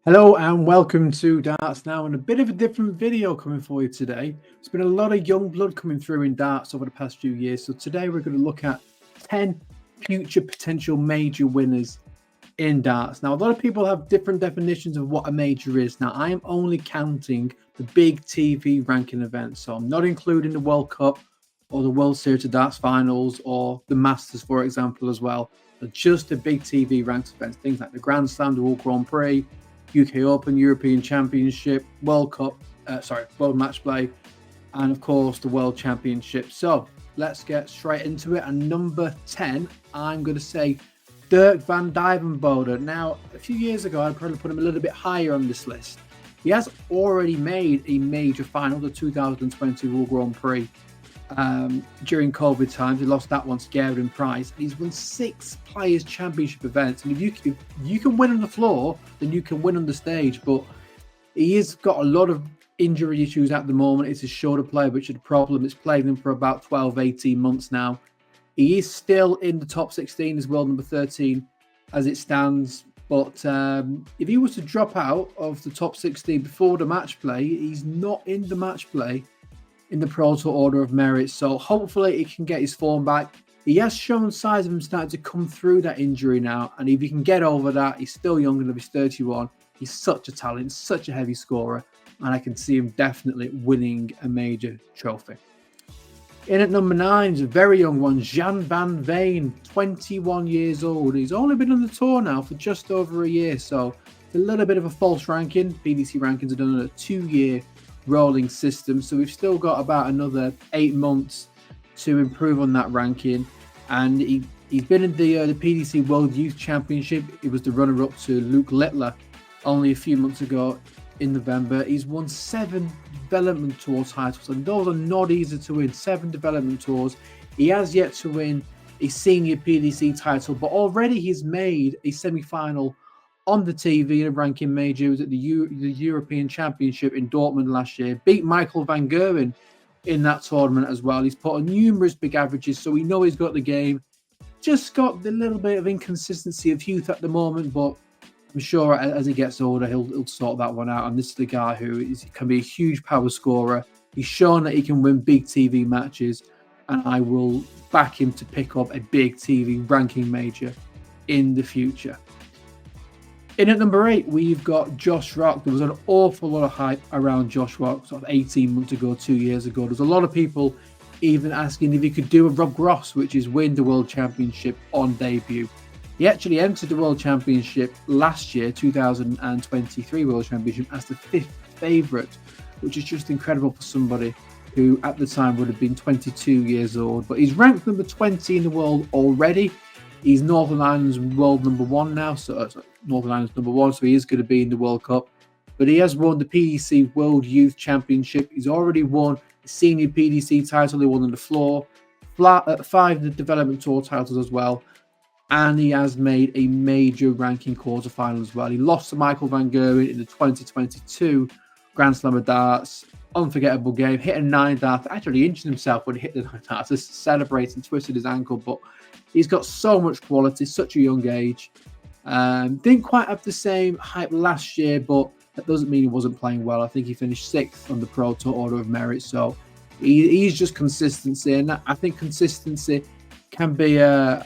Hello and welcome to Darts Now, and a bit of a different video coming for you today. There's been a lot of young blood coming through in darts over the past few years, so today we're going to look at 10 future potential major winners in darts. Now, a lot of people have different definitions of what a major is. Now, I am only counting the big TV ranking events, so I'm not including the World Cup or the World Series of Darts finals or the Masters, for example, as well. But just the big TV ranked events, things like the Grand Slam, the World Grand Prix, UK Open, European Championship, World Match Play, and of course the World Championship. So let's get straight into it. And number 10, I'm going to say Dirk Van Dijk. Now, a few years ago, I'd probably put him a little bit higher on this list. He has already made a major final, the 2020 World Grand Prix. During COVID times, he lost that one to Gavin Price. He's won 6 Players Championship events, and if you can win on the floor, then you can win on the stage. But he has got a lot of injury issues at the moment. It's his shoulder play, which is a problem. It's plagued him for about 12-18 months now. He is still in the top 16 as well, number 13 as it stands. But if he was to drop out of the top 16 before the match play, he's not in the match play in the Pro Tour Order of Merit. So hopefully he can get his form back. He has shown signs of him starting to come through that injury now. And if he can get over that, he's still young enough, he's 31. He's such a talent, such a heavy scorer. And I can see him definitely winning a major trophy. In at number 9 is a very young one, Jan van Veen, 21 years old. He's only been on the tour now for just over a year. So it's a little bit of a false ranking. PDC rankings are done on a 2-year rolling system, so we've still got about another 8 months to improve on that ranking. And he's been in the PDC World Youth Championship. He was the runner-up to Luke Littler only a few months ago in November. He's won 7 development tour titles, and those are not easy to win. 7 development tours. He has yet to win a senior PDC title, but already he's made a semi-final on the TV in a ranking major. He was at the European Championship in Dortmund last year. Beat Michael van Gerwen in that tournament as well. He's put on numerous big averages, so we know he's got the game. Just got the little bit of inconsistency of youth at the moment, but I'm sure as he gets older, he'll sort that one out. And this is the guy who can be a huge power scorer. He's shown that he can win big TV matches, and I will back him to pick up a big TV ranking major in the future. In at number 8, we've got Josh Rock. There was an awful lot of hype around Josh Rock sort of 18 months ago, 2 years ago. There's a lot of people even asking if he could do a Rob Gross, which is win the World Championship on debut. He actually entered the World Championship last year, 2023 World Championship, as the 5th favourite, which is just incredible for somebody who at the time would have been 22 years old. But he's ranked number 20 in the world already. He's Northern Ireland's world number 1 now, so Northern Ireland's number 1, so he is going to be in the World Cup. But he has won the PDC World Youth Championship. He's already won the senior PDC title. He won on the floor, 5 development tour titles as well. And he has made a major ranking quarterfinal as well. He lost to Michael van Gerwen in the 2022 Grand Slam of Darts. Unforgettable game. Hit a 9 dart. Actually injured himself when he hit the 9 darts. Just celebrating, twisted his ankle. But he's got so much quality, such a young age. Didn't quite have the same hype last year, but that doesn't mean he wasn't playing well. I think he finished 6th on the Pro Tour Order of Merit. So he's just consistency. And I think consistency can be a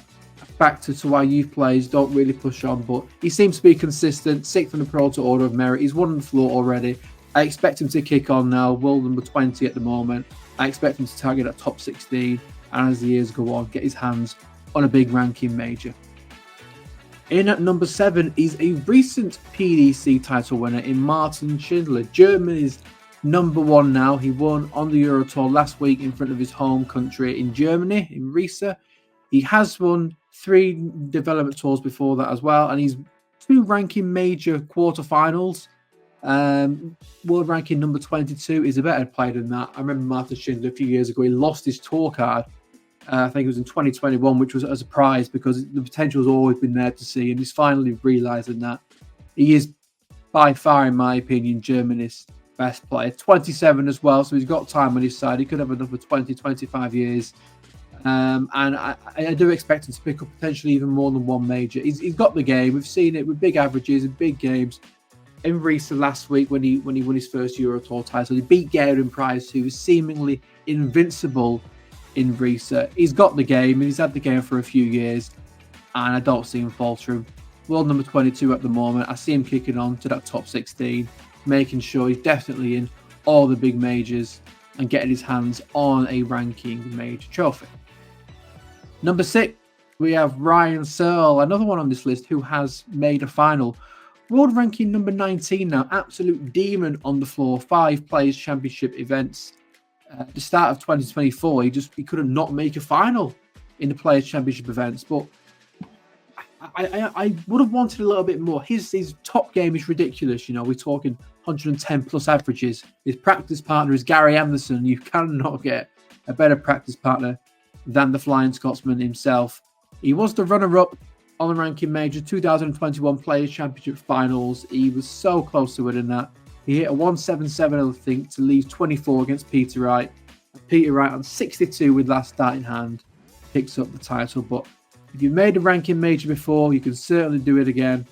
factor to why youth players don't really push on. But he seems to be consistent. 6th on the Pro Tour Order of Merit. He's won on the floor already. I expect him to kick on now. World number 20 at the moment. I expect him to target that top 16. And as the years go on, get his hands on a big ranking major. In at number 7 is a recent PDC title winner in Martin Schindler, Germany's number 1 now. He won on the Euro Tour last week in front of his home country in Germany, in Riesa. He has won 3 development tours before that as well, and he's 2 ranking major quarterfinals. World ranking number 22 is a better player than that. I remember Martin Schindler a few years ago, he lost his tour card. I think it was in 2021, which was a surprise because the potential has always been there to see, and he's finally realising that. He is by far, in my opinion, Germany's best player. 27 as well, so he's got time on his side. He could have another 20, 25 years. And I do expect him to pick up potentially even more than one major. He's got the game. We've seen it with big averages and big games. in Riesa last week when he won his first Euro Tour title. He beat Garen Price, who was seemingly invincible in Riesa. He's got the game, and he's had the game for a few years, and I don't see him faltering. World number 22 at the moment. I see him kicking on to that top 16, making sure he's definitely in all the big majors and getting his hands on a ranking major trophy. Number 6, we have Ryan Searle, another one on this list who has made a final. World ranking number 19 now, absolute demon on the floor, 5 Players Championship events. At the start of 2024, he couldn't not make a final in the Players Championship events, but I would have wanted a little bit more. His top game is ridiculous. We're talking 110 plus averages. His practice partner is Gary Anderson. You cannot get a better practice partner than the Flying Scotsman himself. He was the runner-up on the ranking major 2021 Players Championship finals. He was so close to winning that. He hit a 177, I think, to leave 24 against Peter Wright. Peter Wright on 62 with last start in hand picks up the title. But if you've made a ranking major before, you can certainly do it again.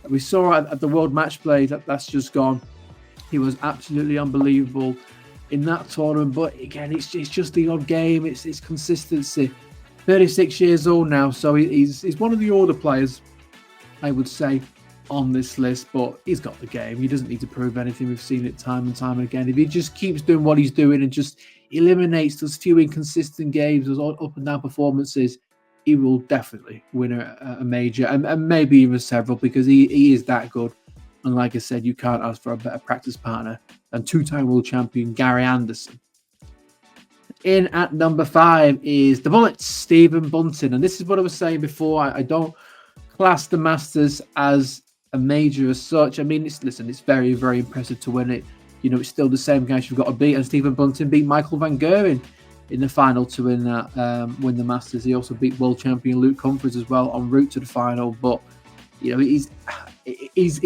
We saw at the World Match Play that's just gone. He was absolutely unbelievable in that tournament. But again, it's just the odd game. It's consistency. 36 years old now, so he's one of the older players, I would say, on this list. But he's got the game. He doesn't need to prove anything. We've seen it time and time again. If he just keeps doing what he's doing and just eliminates those few inconsistent games, those up and down performances, he will definitely win a major and maybe even several, because he is that good. And like I said, you can't ask for a better practice partner than 2-time world champion Gary Anderson. In at number 5 is the Bullets, Stephen Bunting. And this is what I was saying before. I don't class the Masters as a major as such. I mean, it's very, very impressive to win it. It's still the same guys you've got to beat. And Stephen Bunting beat Michael Van Gerwen in the final to win the Masters. He also beat world champion Luke Humphries as well en route to the final. But he's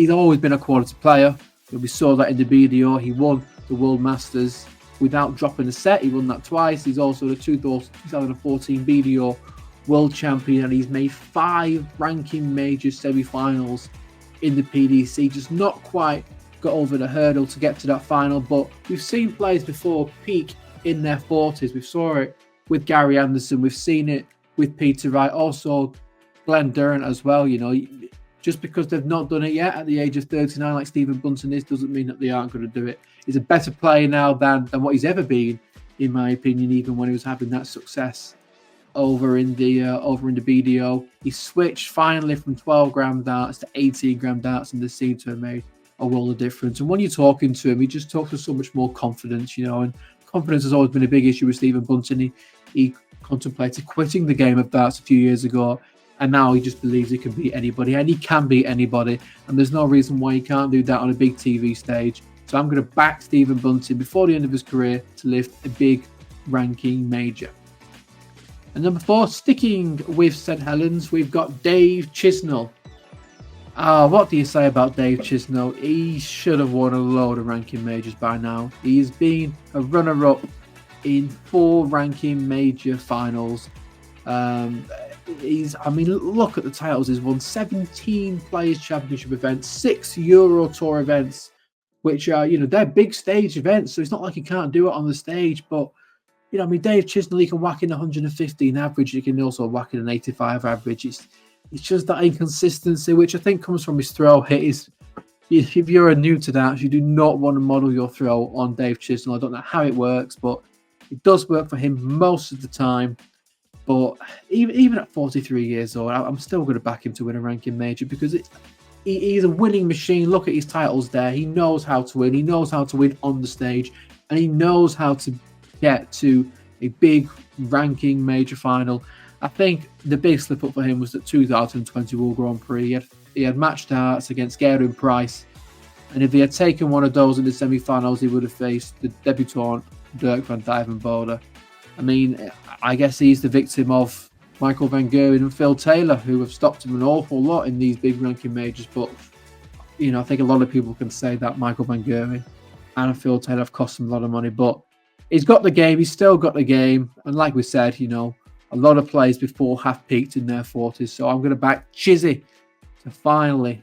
always been a quality player. We saw that in the BDO. He won the World Masters without dropping a set. He won that twice. He's also the 2014 BDO world champion, and he's made 5 ranking major semi-finals in the PDC. Just not quite got over the hurdle to get to that final. But we've seen players before peak in their 40s. We saw it with Gary Anderson. We've seen it with Peter Wright. Also, Glenn Durrant as well. Just because they've not done it yet at the age of 39 like Stephen Bunting is, doesn't mean that they aren't going to do it. He's a better player now than what he's ever been, in my opinion, even when he was having that success over in the BDO. He switched finally from 12-gram darts to 18-gram darts, and they seem to have made a world of difference. And when you're talking to him, he just talks with so much more confidence, and confidence has always been a big issue with Stephen Bunting. He contemplated quitting the game of darts a few years ago, and now he just believes he can beat anybody, and he can beat anybody, and there's no reason why he can't do that on a big TV stage. So I'm going to back Stephen Bunting before the end of his career to lift a big ranking major. And number 4, sticking with St Helens, we've got Dave Chisnall. What do you say about Dave Chisnall? He should have won a load of ranking majors by now. He's been a runner-up in 4 ranking major finals. Look at the titles. He's won 17 Players Championship events, 6 Euro Tour events, which are, they're big stage events. So it's not like he can't do it on the stage. But, Dave Chisnall, he can whack in 115 average. He can also whack in an 85 average. It's just that inconsistency, which I think comes from his throw hit. If you're new to that, you do not want to model your throw on Dave Chisnall. I don't know how it works, but it does work for him most of the time. But even at 43 years old, I'm still going to back him to win a ranking major, because he's a winning machine. Look at his titles there. He knows how to win. He knows how to win on the stage, and he knows how to get to a big ranking major final. I think the big slip up for him was the 2020 World Grand Prix. He had match darts against Garen Price, and if he had taken one of those in the semi-finals, he would have faced the debutant Dirk Van Dijk. I guess he's the victim of Michael Van Gerwen and Phil Taylor, who have stopped him an awful lot in these big ranking majors. But, I think a lot of people can say that Michael Van Gerwen and Phil Taylor have cost him a lot of money. But he's got the game. He's still got the game. And like we said, a lot of players before have peaked in their 40s. So I'm going to back Chizzy to finally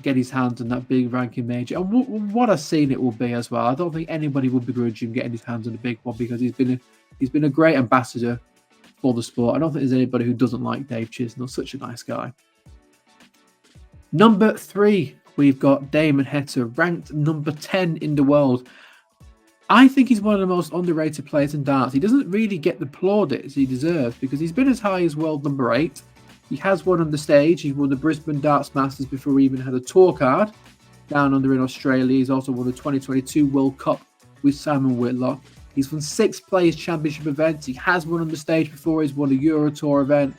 get his hands on that big ranking major. And what I've seen it will be as well. I don't think anybody would begrudge him getting his hands on a big one, because he's been a great ambassador for the sport. I don't think there's anybody who doesn't like Dave Chisnall. Such a nice guy. Number 3, we've got Damon Heta, ranked number 10 in the world. I think he's one of the most underrated players in darts. He doesn't really get the plaudits he deserves, because he's been as high as world number 8. He has won on the stage. He won the Brisbane Darts Masters before he even had a tour card down under in Australia. He's also won the 2022 World Cup with Simon Whitlock. He's won 6 Players Championship events. He has won on the stage before. He's won a Euro Tour event.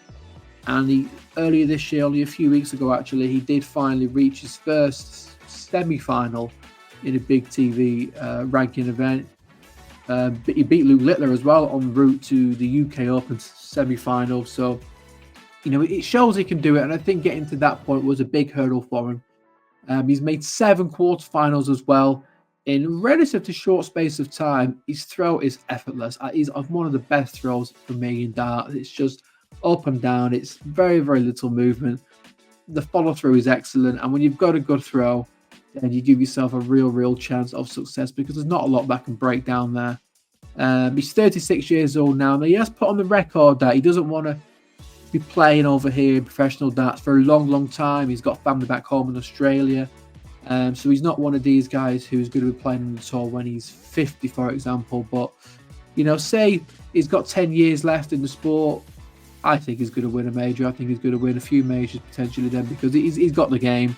And earlier this year, only a few weeks ago actually, he did finally reach his first semi-final in a big TV ranking event. He beat Luke Littler as well en route to the UK Open semi-final. So, it shows he can do it. And I think getting to that point was a big hurdle for him. He's made 7 quarterfinals as well in a relatively short space of time. His throw is effortless. He's one of the best throws for me in darts. It's just up and down. It's very, very little movement. The follow-through is excellent. And when you've got a good throw, then you give yourself a real chance of success, because there's not a lot that can break down there. He's 36 years old now. Now, he has put on the record that he doesn't want to be playing over here in professional darts for a long time. He's got family back home in Australia. So he's not one of these guys who's going to be playing on the tour when he's 50, for example. But, say he's got 10 years left in the sport, I think he's going to win a major. I think he's going to win a few majors potentially then, because he's got the game.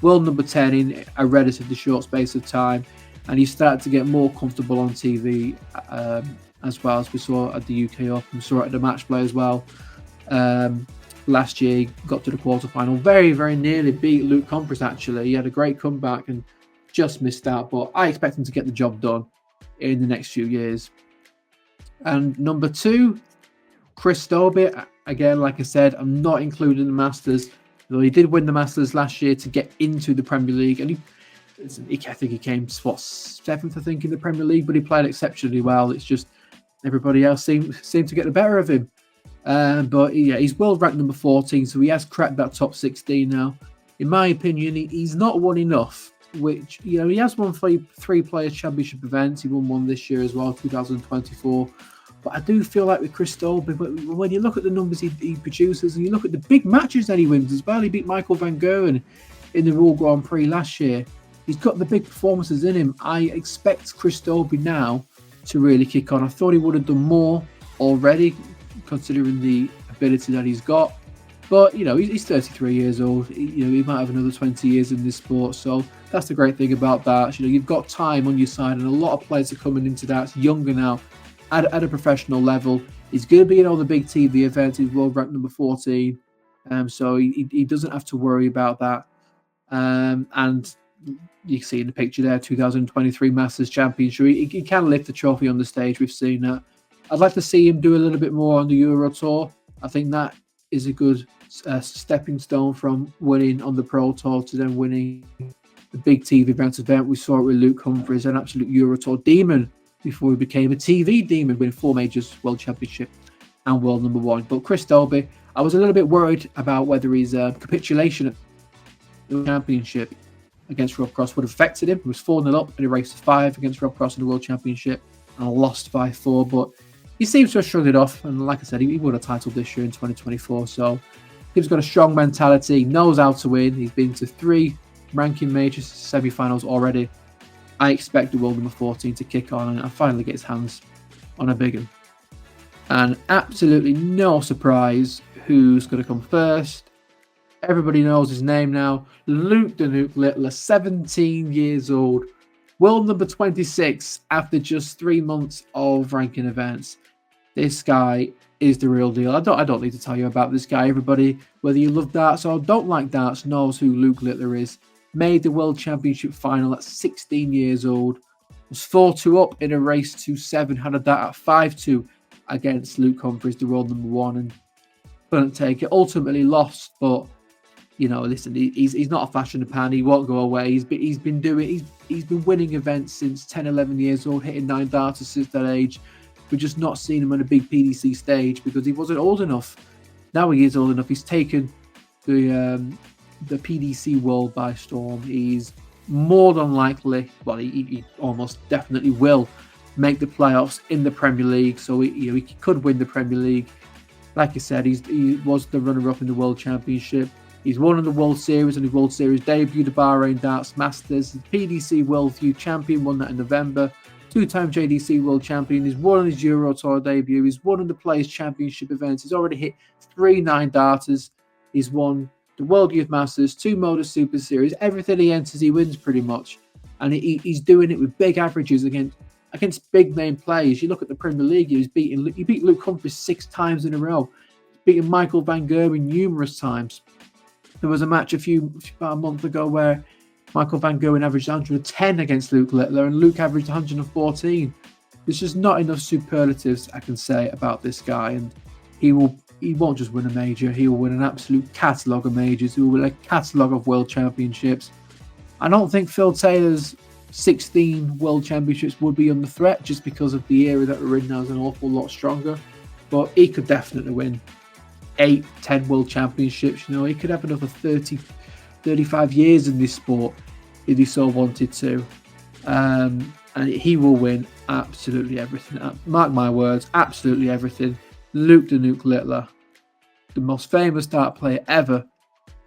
World number 10 in a relatively short space of time. And he's started to get more comfortable on TV as well, as we saw at the UK Open. We saw it at the match play as well. Last year, he got to the quarterfinal. Very nearly beat Luke Humphries, actually. He had a great comeback and just missed out. But I expect him to get the job done in the next few years. And number 2, Chris Dobey. Again, like I said, I'm not including the Masters. Though he did win the Masters last year to get into the Premier League. And I think he came 7th, I think, in the Premier League. But he played exceptionally well. It's just everybody else seemed to get the better of him. But yeah, he's world ranked number 14, so he has cracked that top 16 now. In my opinion, he's not won enough, which, he has won 3 Players Championship events. He won one this year as well, 2024. But I do feel like with Chris Dobey, when you look at the numbers he produces, and you look at the big matches that he wins as well, he beat Michael van Gerwen in the Royal Grand Prix last year. He's got the big performances in him. I expect Chris Dobey now to really kick on. I thought he would have done more already, considering the ability that he's got. But, he's 33 years old. He might have another 20 years in this sport. So that's the great thing about that. You've got time on your side, and a lot of players are coming into that younger now at a professional level. He's going to be in all the big TV events. He's world ranked number 14. So he doesn't have to worry about that. And you can see in the picture there, 2023 Masters Championship. He can lift the trophy on the stage. We've seen that. I'd like to see him do a little bit more on the Euro Tour. I think that is a good stepping stone from winning on the Pro Tour to then winning the big TV event. We saw it with Luke Humphries, an absolute Euro Tour demon before he became a TV demon, winning 4 majors, World Championship and World number 1. But Chris Dobey, I was a little bit worried about whether his capitulation at the Championship against Rob Cross would have affected him. He was 4-0 up in a race of 5 against Rob Cross in the World Championship and lost 5-4. But he seems to have shrugged it off. And like I said, he won a title this year in 2024. So he's got a strong mentality, knows how to win. He's been to 3 ranking majors, semi-finals already. I expect the world number 14 to kick on and finally get his hands on a big one. And absolutely no surprise who's going to come first. Everybody knows his name now. Luke the Nuke Littler, 17 years old. World number 26 after just 3 months of ranking events. This guy is the real deal. I don't need to tell you about this guy. Everybody, whether you love darts or don't like darts, knows who Luke Littler is. Made the World Championship final at 16 years old. Was 4-2 up in a race to 7. Had a dart at 5-2 against Luke Humphries, the world number 1, and couldn't take it. Ultimately lost, but listen, he's not a flash in the pan. He won't go away. He's been winning events since 10, 11 years old, hitting 9 darts since that age. We've just not seen him on a big PDC stage because he wasn't old enough. Now he is old enough. He's taken the the PDC world by storm. He's more than likely, well, he almost definitely will make the playoffs in the Premier League. So he could win the Premier League. Like I said, he was the runner-up in the World Championship. He's won in the World Series on his World Series debut, the Bahrain Darts Masters. PDC World Feud Champion, won that in November. Two-time JDC World Champion. He's won on his Euro Tour debut. He's won in the Players Championship events. He's already hit 3 9-darters. He's won the World Youth Masters, 2 Motor Super Series. Everything he enters, he wins pretty much. And he's doing it with big averages against big name players. You look at the Premier League, he beat Luke Humphries 6 times in a row. He's beaten Michael van Gerwen numerous times. There was a match about a month ago where Michael van Gerwen averaged 110 against Luke Littler and Luke averaged 114. There's just not enough superlatives I can say about this guy, and he won't just win a major, he will win an absolute catalogue of majors, he will win a catalogue of world championships. I don't think Phil Taylor's 16 world championships would be under threat just because of the era that we're in now is an awful lot stronger, but he could definitely win 8, 10 world championships. He could have another 30, 35 years in this sport if he so wanted to, and he will win absolutely everything. Mark my words, absolutely everything. Luke the Nuke Littler, the most famous dart player ever,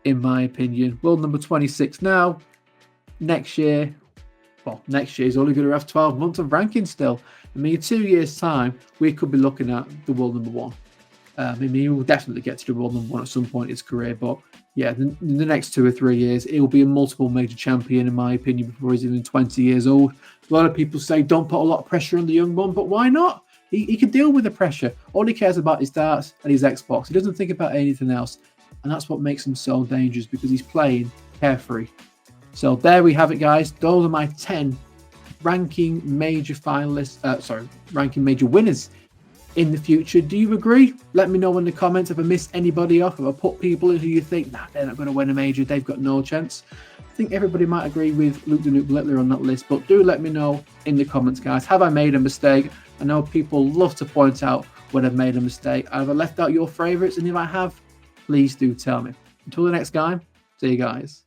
in my opinion. World number 26 now. Next year he's only going to have 12 months of ranking still. In 2 years' time, we could be looking at the world number 1. He will definitely get to the world number 1 at some point in his career, but yeah, in the next 2 or 3 years, he will be a multiple major champion, in my opinion, before he's even 20 years old. A lot of people say don't put a lot of pressure on the young one, but why not? He can deal with the pressure. All he cares about is darts and his Xbox. He doesn't think about anything else, and that's what makes him so dangerous, because he's playing carefree. So there we have it, guys. Those are my 10 ranking major winners in the future. Do you agree? Let me know in the comments if I missed anybody off, if I put people in who you think, they're not going to win a major, they've got no chance. I think everybody might agree with Luke the Nuke Littler on that list, but do let me know in the comments, guys. Have I made a mistake? I know people love to point out when I've made a mistake. Have I left out your favourites? And if I have, please do tell me. Until the next time, see you guys.